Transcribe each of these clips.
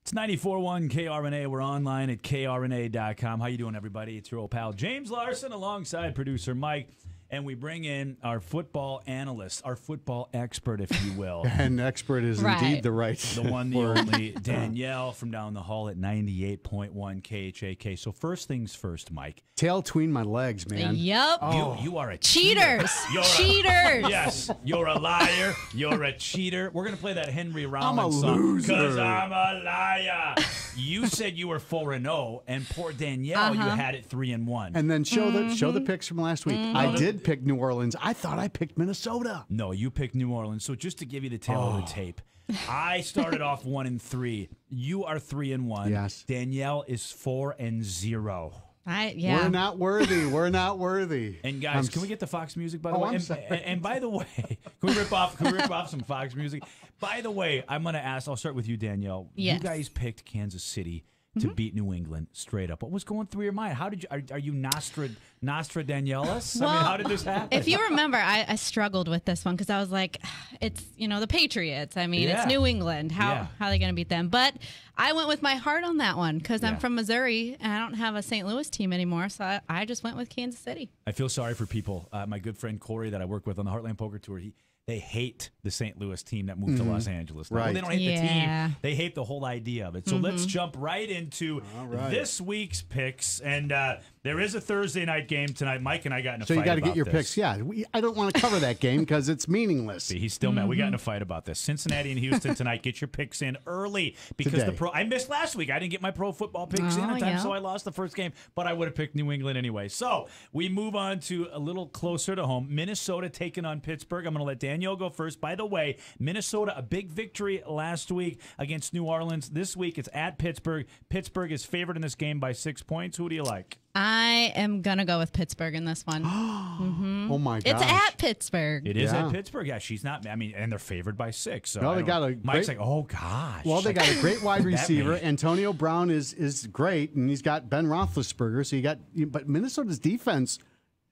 It's 94.1 KRNA. We're online at krna.com. How you doing, everybody? It's your old pal James Larson alongside producer Mike. And we bring in our football analyst, our football expert, if you will. And expert is indeed the right The one, the only, Danielle from down the hall at 98.1 KHAK. So first things first, Mike. Tail between my legs, man. Yep. You are a Cheaters. Cheaters. Yes. You're a liar. You're a cheater. We're going to play that Henry Rollins song. Because I'm a liar. You said you were 4-0, and poor Danielle, you had it 3-1. And then show the picks from last week. I did pick New Orleans. I thought I picked Minnesota. No, you picked New Orleans. So just to give you the tail of the tape, I started off 1-3. You are 3-1. Yes. Danielle is 4-0. We're not worthy. We're not worthy. And guys, can we get the Fox music, by the way? And by the way, can we rip off some Fox music? By the way, I'm going to ask, I'll start with you, Danielle. Yes. You guys picked Kansas City to beat New England straight up. What was going through your mind? How did you are you Nostradamus? Well, I mean, how did this happen? If you remember, I struggled with this one because I was like, it's, the Patriots. I mean, it's New England. How are they going to beat them? But I went with my heart on that one because I'm from Missouri and I don't have a St. Louis team anymore. So I just went with Kansas City. I feel sorry for people. My good friend Corey that I work with on the Heartland Poker Tour, they hate the St. Louis team that moved to Los Angeles. Right. Well, they don't hate the team. They hate the whole idea of it. So let's jump right into this week's picks. And there is a Thursday night game tonight. Mike and I got in a fight about this. So you got to get your picks. Yeah, I don't want to cover that game because it's meaningless. See, he's still mad. We got in a fight about this. Cincinnati and Houston tonight. Get your picks in early because I missed last week. I didn't get my pro football picks in time, so I lost the first game. But I would have picked New England anyway. So we move on to a little closer to home. Minnesota taking on Pittsburgh. I'm going to let Danielle go first. By the way, Minnesota, a big victory last week against New Orleans. This week it's at Pittsburgh. Pittsburgh is favored in this game by 6 points. Who do you like? I am going to go with Pittsburgh in this one. Oh, my God. It's at Pittsburgh. It is at Pittsburgh. Yeah, she's not. I mean, and they're favored by 6. So well, they got Mike's like, oh, gosh. Well, they got a great wide receiver. Antonio Brown is great, and he's got Ben Roethlisberger. So but Minnesota's defense,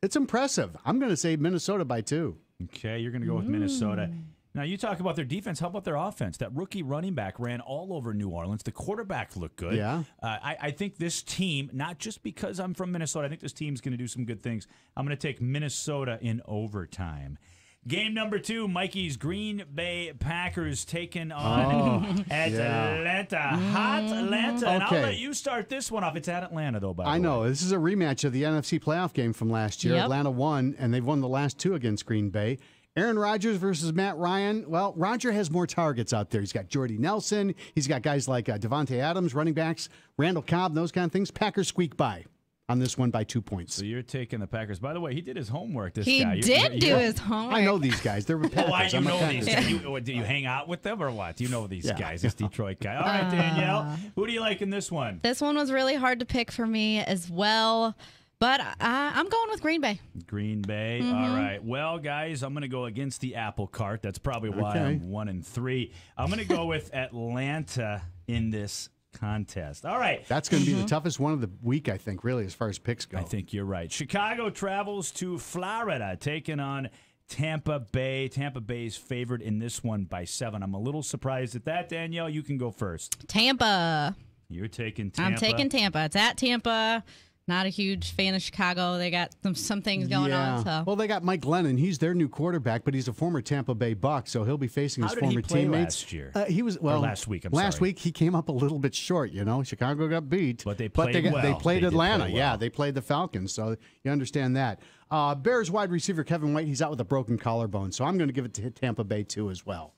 it's impressive. I'm going to say Minnesota by 2. Okay, you're going to go with Minnesota. Now, you talk about their defense. How about their offense? That rookie running back ran all over New Orleans. The quarterback looked good. Yeah. I think this team, not just because I'm from Minnesota, I think this team's going to do some good things. I'm going to take Minnesota in overtime. Game number 2, Mikey's Green Bay Packers taking on Atlanta. Hot Atlanta. And I'll let you start this one off. It's at Atlanta, though, by the way. I know. This is a rematch of the NFC playoff game from last year. Atlanta won, and they've won the last 2 against Green Bay. Aaron Rodgers versus Matt Ryan. Well, Roger has more targets out there. He's got Jordy Nelson. He's got guys like Devontae Adams, running backs, Randall Cobb, those kind of things. Packers squeak by on this one by 2 points. So you're taking the Packers. By the way, he did his homework, this guy. He did do his homework. I know these guys. They're Packers. Why do you know these guys? Do you hang out with them or what? Do you know these guys? This Detroit guy. All right, Danielle. Who do you like in this one? This one was really hard to pick for me as well. But I'm going with Green Bay. Green Bay. All right. Well, guys, I'm going to go against the apple cart. That's probably why I'm 1-3. I'm going to go with Atlanta in this contest. All right. That's going to be the toughest one of the week, I think, really, as far as picks go. I think you're right. Chicago travels to Florida, taking on Tampa Bay. Tampa Bay's favored in this one by 7. I'm a little surprised at that. Danielle, you can go first. Tampa. You're taking Tampa. I'm taking Tampa. It's at Tampa. Not a huge fan of Chicago. They got some things going on. So. Well, they got Mike Glennon. He's their new quarterback, but he's a former Tampa Bay Buck, so he'll be facing his former teammates. Last year? He was last week. Last week he came up a little bit short. Chicago got beat, but they played well. They played Atlanta. Yeah, they played the Falcons, so you understand that. Bears wide receiver Kevin White. He's out with a broken collarbone, so I'm going to give it to Tampa Bay too as well.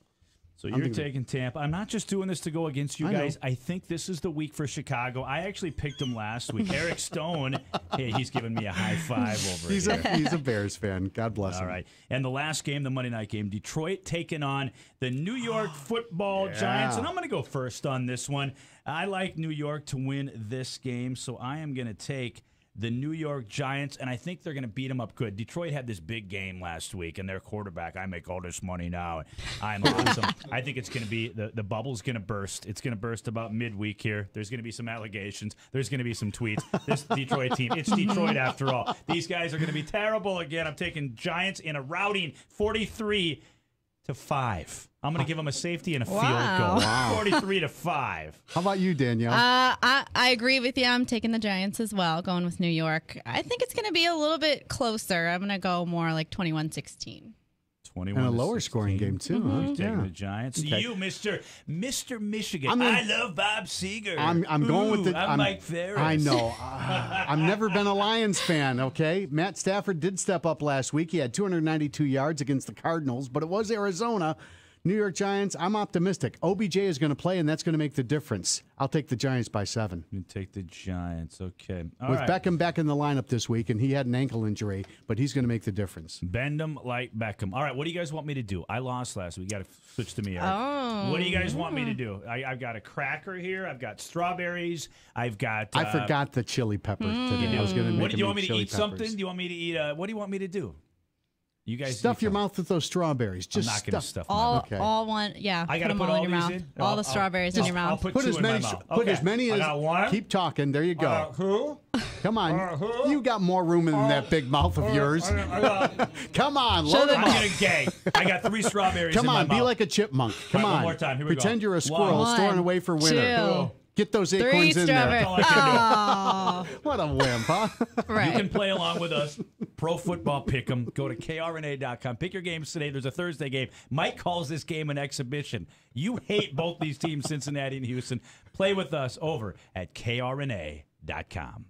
So you're taking Tampa. I'm not just doing this to go against you guys. I think this is the week for Chicago. I actually picked them last week. Eric Stone, hey, he's giving me a high five over here. He's a Bears fan. God bless him. All right. And the last game, the Monday night game, Detroit taking on the New York Football Giants. And I'm going to go first on this one. I like New York to win this game, so I am going to take the New York Giants, and I think they're going to beat them up good. Detroit had this big game last week, and their quarterback, I make all this money now. I'm awesome. I think it's going to be, the bubble's going to burst. It's going to burst about midweek here. There's going to be some allegations. There's going to be some tweets. This Detroit team, it's Detroit after all. These guys are going to be terrible again. I'm taking Giants in a routing 43 43-5. I'm going to give them a safety and a field Wow. goal. 43-5. How about you, Danielle? I agree with you. I'm taking the Giants as well, going with New York. I think it's going to be a little bit closer. I'm going to go more like 21-16. 21 and a lower scoring game, too. Huh? You're taking Yeah. the Giants. Okay. You, Mr. Michigan. I love Bob Seger. I'm going with the. I'm Mike Ferris. I know. I've never been a Lions fan. Okay, Matt Stafford did step up last week. He had 292 yards against the Cardinals, but it was Arizona. New York Giants, I'm optimistic. OBJ is going to play, and that's going to make the difference. I'll take the Giants by 7. You take the Giants. Okay. With Beckham back in the lineup this week, and he had an ankle injury, but he's going to make the difference. Bend them like Beckham. All right, what do you guys want me to do? I lost last week. You got to switch to me, Eric. Oh. What do you guys want me to do? I've got a cracker here. I've got strawberries. I've got... I forgot the chili pepper today. I was going to make do you want me to chili eat peppers. something? Do you want me to eat... what do you want me to do? You guys Stuff your mouth with those strawberries. Just I'm not going to stuff my All, mouth. Okay. all one, yeah. I got to them put all all in your these mouth. in? All the strawberries in your I'll mouth. put Put two as in many. my mouth. Put as many I as. got one. Keep talking. There you go. Who? Come on. You got more room in that big mouth of yours. Come on, load them I'm up. getting gay. I got 3 strawberries Come in my on, mouth. be like a chipmunk. Come All right, on. one more time. Here we Pretend go. you're a squirrel One, storing away for winter. 2, Get those 3 acorns in there. strawberries. all I can Oh, What a wimp, huh? right. You can play along with us. Pro Football Pick'em. Go to KRNA.com. Pick your games today. There's a Thursday game. Mike calls this game an exhibition. You hate both these teams, Cincinnati and Houston. Play with us over at KRNA.com.